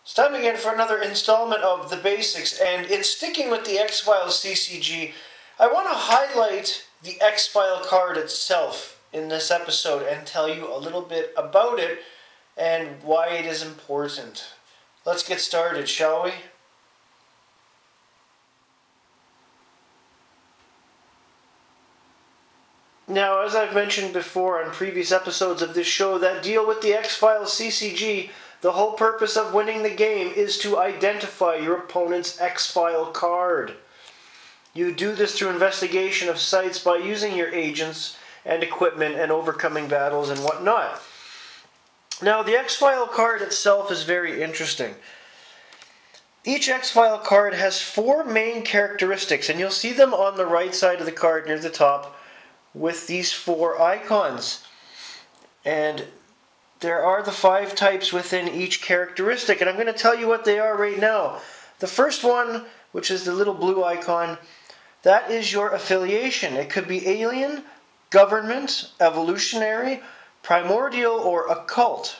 It's time again for another installment of The Basics, and in sticking with the X-Files CCG, I want to highlight the X-File card itself in this episode and tell you a little bit about it and why it is important. Let's get started, shall we? Now, as I've mentioned before on previous episodes of this show that deal with the X-Files CCG, the whole purpose of winning the game is to identify your opponent's X-File card. You do this through investigation of sites by using your agents and equipment and overcoming battles and whatnot. Now, the X-File card itself is very interesting. Each X-File card has 4 main characteristics, and you'll see them on the right side of the card near the top with these 4 icons. And there are the 5 types within each characteristic, and I'm going to tell you what they are right now. The first one, which is the little blue icon, that is your affiliation. It could be alien, government, evolutionary, primordial, or occult.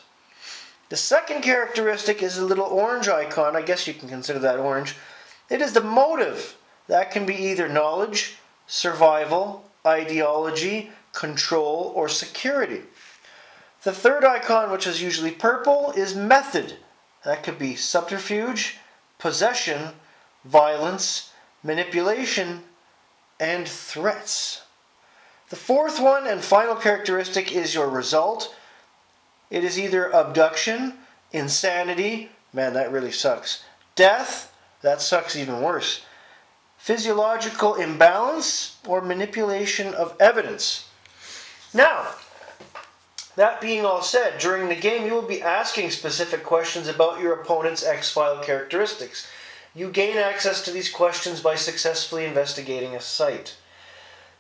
The second characteristic is the little orange icon. I guess you can consider that orange. It is the motive. That can be either knowledge, survival, ideology, control, or security. The third icon, which is usually purple, is method. That could be subterfuge, possession, violence, manipulation, and threats. The fourth one and final characteristic is your result. It is either abduction, insanity, man that really sucks, death, that sucks even worse, physiological imbalance, or manipulation of evidence. Now, that being all said, during the game you will be asking specific questions about your opponent's X-File characteristics. You gain access to these questions by successfully investigating a site.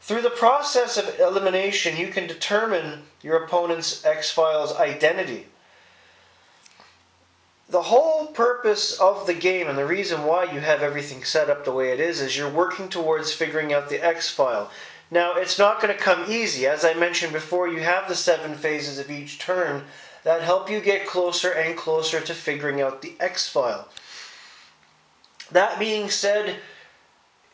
Through the process of elimination, you can determine your opponent's X-File's identity. The whole purpose of the game, and the reason why you have everything set up the way it is you're working towards figuring out the X-File. Now, it's not going to come easy. As I mentioned before, you have the 7 phases of each turn that help you get closer and closer to figuring out the X-File. That being said,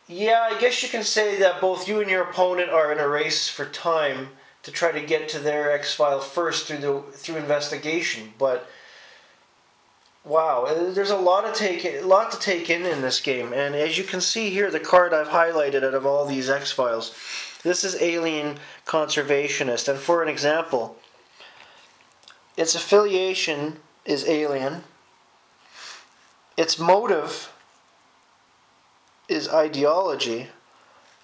yeah, I guess you can say that both you and your opponent are in a race for time to try to get to their X-File first through investigation, but wow, there's a lot to take in this game, and as you can see here, the card I've highlighted out of all these X-Files, this is Alien Conservationist, and for an example, its affiliation is alien, its motive is ideology,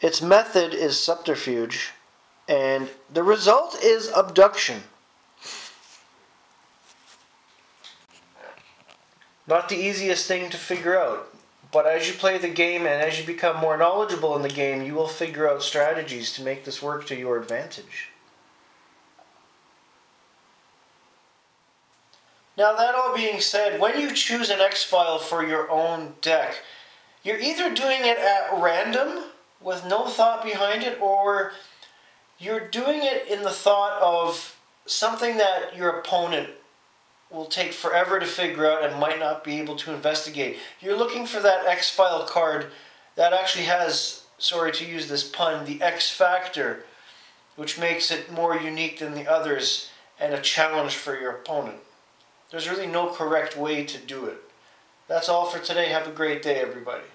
its method is subterfuge, and the result is abduction. Not the easiest thing to figure out, but as you play the game and as you become more knowledgeable in the game, you will figure out strategies to make this work to your advantage. Now, that all being said, when you choose an X-File for your own deck, you're either doing it at random with no thought behind it, or you're doing it in the thought of something that your opponent will take forever to figure out and might not be able to investigate. You're looking for that X-File card that actually has, sorry to use this pun, the X factor, which makes it more unique than the others and a challenge for your opponent. There's really no correct way to do it. That's all for today. Have a great day, everybody.